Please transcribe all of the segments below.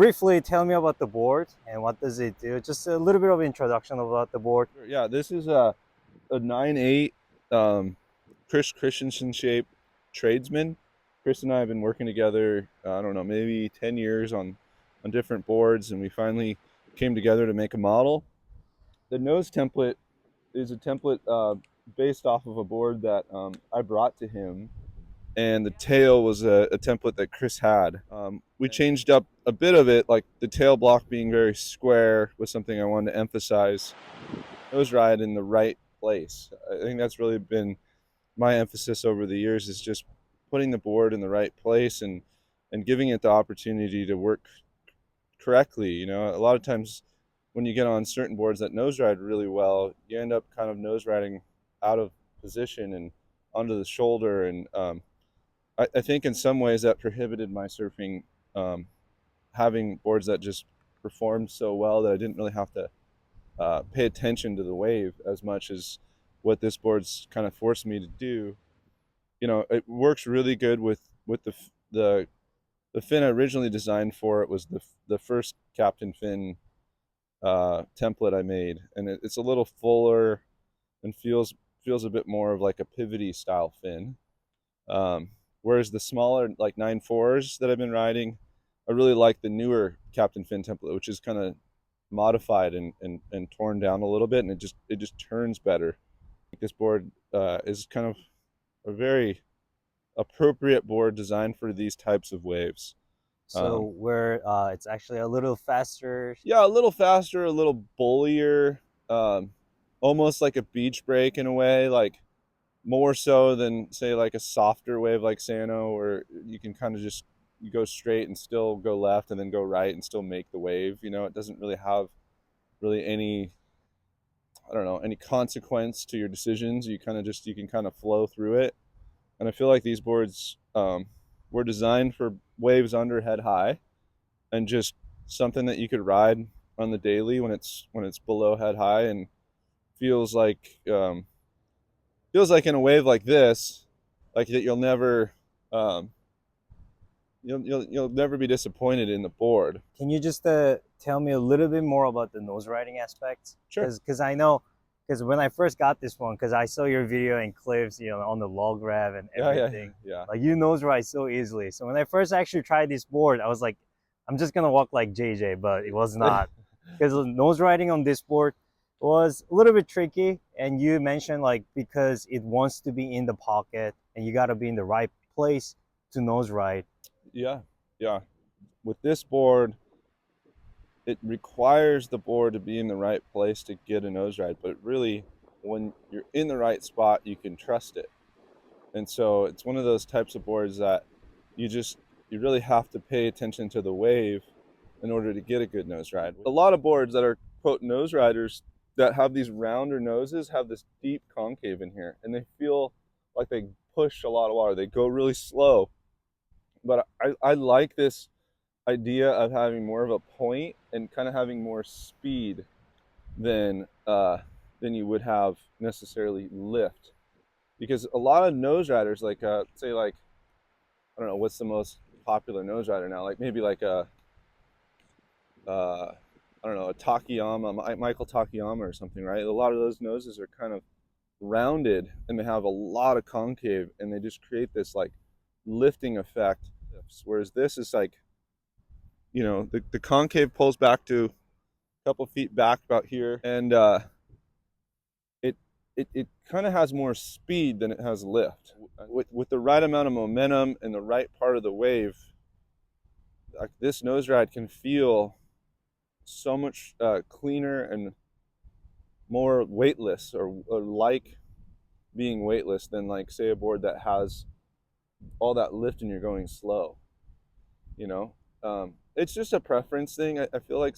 briefly tell me about the board and what does it do? Just a little bit of introduction about the board. Yeah, this is a 9/8 Chris Christenson shaped Tradesman. Chris and I have been working together, I don't know, maybe 10 years on different boards, and we finally came together to make a model. The nose template is a template based off of a board that I brought to him, and the tail was a template that Chris had. We changed up a bit of it, like the tail block being very square was something I wanted to emphasize. Nose ride in the right place. I think that's really been my emphasis over the years, is just putting the board in the right place and giving it the opportunity to work correctly. You know, a lot of times when you get on certain boards that nose ride really well, you end up kind of nose riding out of position and onto the shoulder. And I think in some ways that prohibited my surfing, having boards that just performed so well that I didn't really have to pay attention to the wave as much as what this board's kind of forced me to do. You know, it works really good with the fin I originally designed for it was the first Captain Fin template I made, and it's a little fuller and feels a bit more of like a pivoty style fin. Whereas the smaller like 9/4s that I've been riding, I really like the newer Captain Fin template, which is kind of modified and torn down a little bit, and it just turns better. This board is kind of a very appropriate board designed for these types of waves. So where it's actually a little faster. Yeah, a little faster, a little bullier, almost like a beach break in a way, like more so than say like a softer wave like Sano, where you can kind of just you go straight and still go left and then go right and still make the wave. You know, it doesn't really have really any, I don't know, any consequence to your decisions. You kind of just you can kind of flow through it. And I feel like these boards were designed for waves under head high, and just something that you could ride on the daily when it's below head high, and feels like in a wave like this, like that um, you'll never be disappointed in the board. Can you just tell me a little bit more about the nose riding aspects? Sure. Because I know, because when I first got this one, because I saw your video and clips, you know, on the log rev and everything. Yeah. Like you nose ride so easily. So when I first actually tried this board, I was like, I'm just gonna walk like JJ, but it was not. Because nose riding on this board was a little bit tricky. And you mentioned like because it wants to be in the pocket and you gotta be in the right place to nose ride. Yeah. With this board, it requires the board to be in the right place to get a nose ride, but really, when you're in the right spot, you can trust it. And so it's one of those types of boards that you really have to pay attention to the wave in order to get a good nose ride. A lot of boards that are quote nose riders that have these rounder noses have this deep concave in here, and they feel like they push a lot of water. They go really slow. But I like this idea of having more of a point and kind of having more speed than you would have necessarily lift, because a lot of nose riders, like say like, I don't know what's the most popular nose rider now, like maybe like a I don't know, a Takayama, Michael Takayama or something, right? A lot of those noses are kind of rounded and they have a lot of concave, and they just create this like lifting effect. Whereas this is like, you know, the concave pulls back to a couple feet back about here, and it kind of has more speed than it has lift. With the right amount of momentum and the right part of the wave, like this nose ride can feel so much cleaner and more weightless, or like being weightless, than like say a board that has all that lift and you're going slow. You know, it's just a preference thing. I feel like,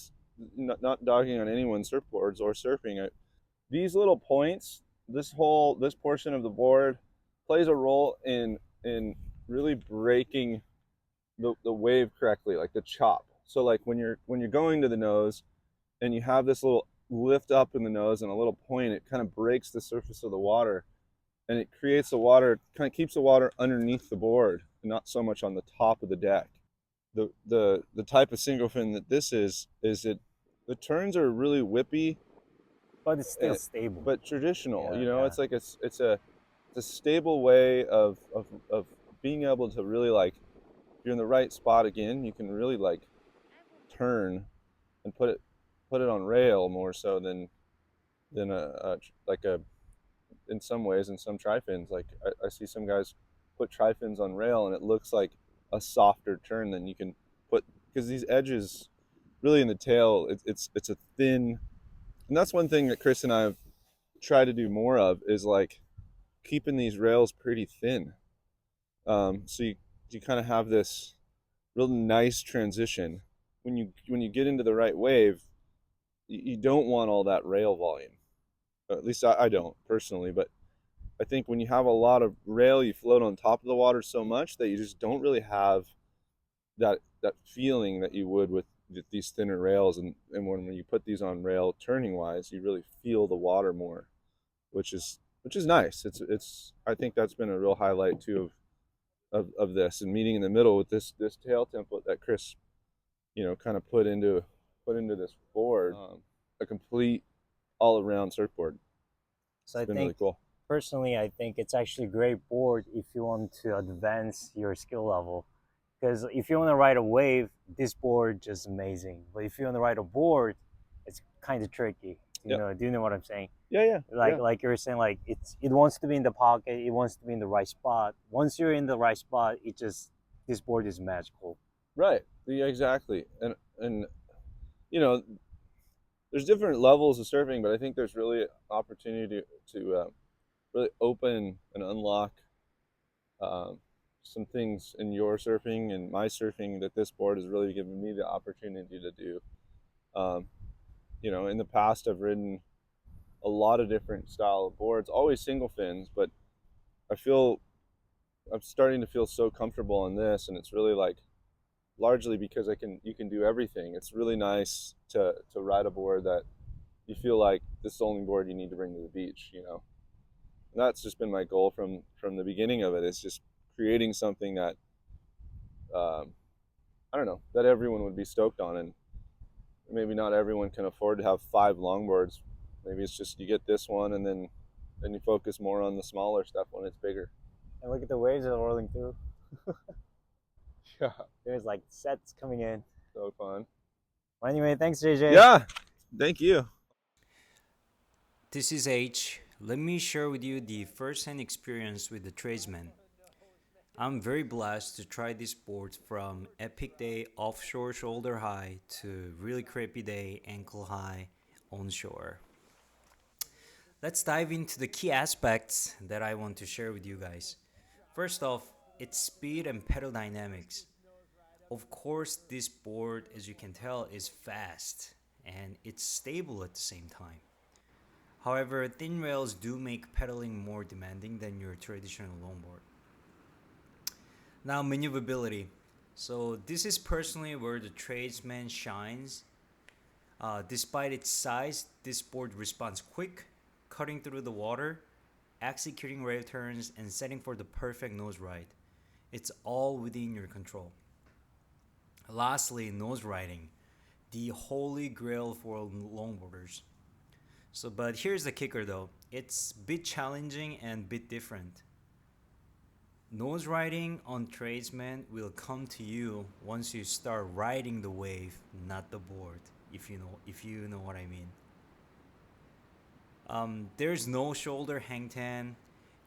not dogging on anyone's surfboards or surfing, these little points, this portion of the board plays a role in really breaking the wave correctly, like the chop. So like when you're going to the nose and you have this little lift up in the nose and a little point, it kind of breaks the surface of the water, and it creates the water, kind of keeps the water underneath the board and not so much on the top of the deck. the type of single fin that this is it the turns are really whippy, But it's still stable. but traditional. Yeah, You know, yeah. it's like it's a stable way of being able to really like, if you're in the right spot again, you can really like turn and put it on rail more so than like a in some ways in some tri-fins. Like I see some guys put tri-fins on rail and it looks like a softer turn than you can put, because these edges really in the tail, it's a thin, and that's one thing that Chris and I have tried to do more of, is like keeping these rails pretty thin. So you kind of have this real nice transition when you get into the right wave. You don't want all that rail volume. At least I don't personally, but I think when you have a lot of rail, you float on top of the water so much that you just don't really have that feeling that you would with these thinner rails. And when you put these on rail turning wise, you really feel the water more, which is nice. It's I think that's been a real highlight too of this, and meeting in the middle with this tail template that Chris, you know, kind of put into this board, a complete all around surfboard. So It's been really cool. personally, I think it's actually a great board if you want to advance your skill level. Because if you want to ride a wave, this board just amazing. But if you want to ride a board, it's kind of tricky. Yep. Do you know what I'm saying? Yeah. Like you were saying, like it wants to be in the pocket, it wants to be in the right spot. Once you're in the right spot, this board is magical. Right. Yeah, exactly. And you know, there's different levels of surfing, but I think there's really an opportunity to really open and unlock um, some things in your surfing and my surfing that this board has really given me the opportunity to do. Um, you know, in the past, I've ridden a lot of different style of boards, always single fins, but I feel I'm starting to feel so comfortable on this, and it's really like largely because you can do everything. It's really nice to ride a board that you feel like this is the only board you need to bring to the beach, you know. And that's just been my goal from the beginning of it, is just creating something that I don't know, that everyone would be stoked on. And maybe not everyone can afford to have 5 longboards. Maybe it's just you get this one, and then you focus more on the smaller stuff when it's bigger. And look at the waves that are rolling through. Yeah, There's like sets coming in. so fun. Well, anyway, thanks, JJ. Yeah, thank you. This is H. Let me share with you the first-hand experience with the Tradesman. I'm very blessed to try this board from epic day offshore shoulder high to really crappy day ankle high onshore. Let's dive into the key aspects that I want to share with you guys. First off, its speed and pedal dynamics. Of course, this board, as you can tell, is fast and it's stable at the same time. However, thin rails do make pedaling more demanding than your traditional longboard. Now, maneuverability. So this is personally where the Tradesman shines. Despite its size, this board responds quick, cutting through the water, executing rail turns, and setting for the perfect nose ride. It's all within your control. Lastly, nose riding, the holy grail for longboarders. But here's the kicker though, it's a bit challenging and a bit different. Nose riding on Tradesman will come to you once you start riding the wave, not the board, if you know what I mean. There's no shoulder hangtan.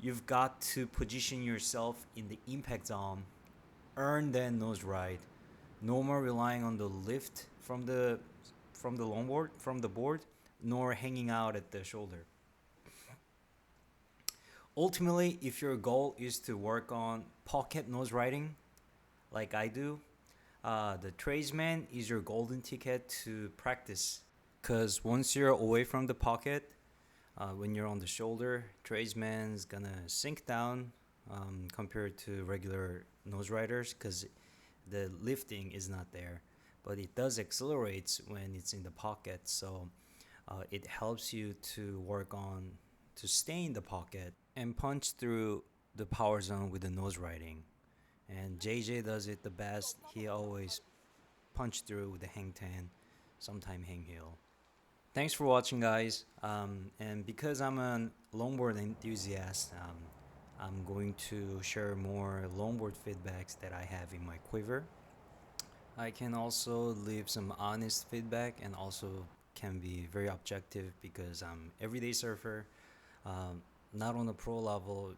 You've got to position yourself in the impact zone, earn that nose ride. No more relying on the lift from the longboard, from the board, nor hanging out at the shoulder. Ultimately, if your goal is to work on pocket nose riding, like I do, the Tradesman is your golden ticket to practice. Because once you're away from the pocket, when you're on the shoulder, Tradesman's gonna sink down compared to regular nose riders, because the lifting is not there. But it does accelerate when it's in the pocket, so it helps you to work on to stay in the pocket and punch through the power zone with the nose riding. And JJ does it the best. He always punch through with the hang 10, sometime hang heel. Thanks for watching, guys. And because I'm a longboard enthusiast, I'm going to share more longboard feedbacks that I have in my quiver. I can also leave some honest feedback and also can be very objective because I'm everyday surfer. Not on a pro level,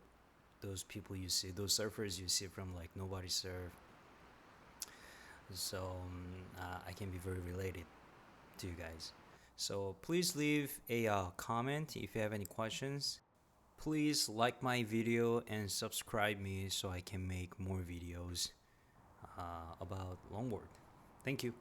those people you see, those surfers you see from like Nobody Surf. So I can be very related to you guys. So please leave a comment if you have any questions. Please like my video and subscribe me so I can make more videos about longboard. Thank you.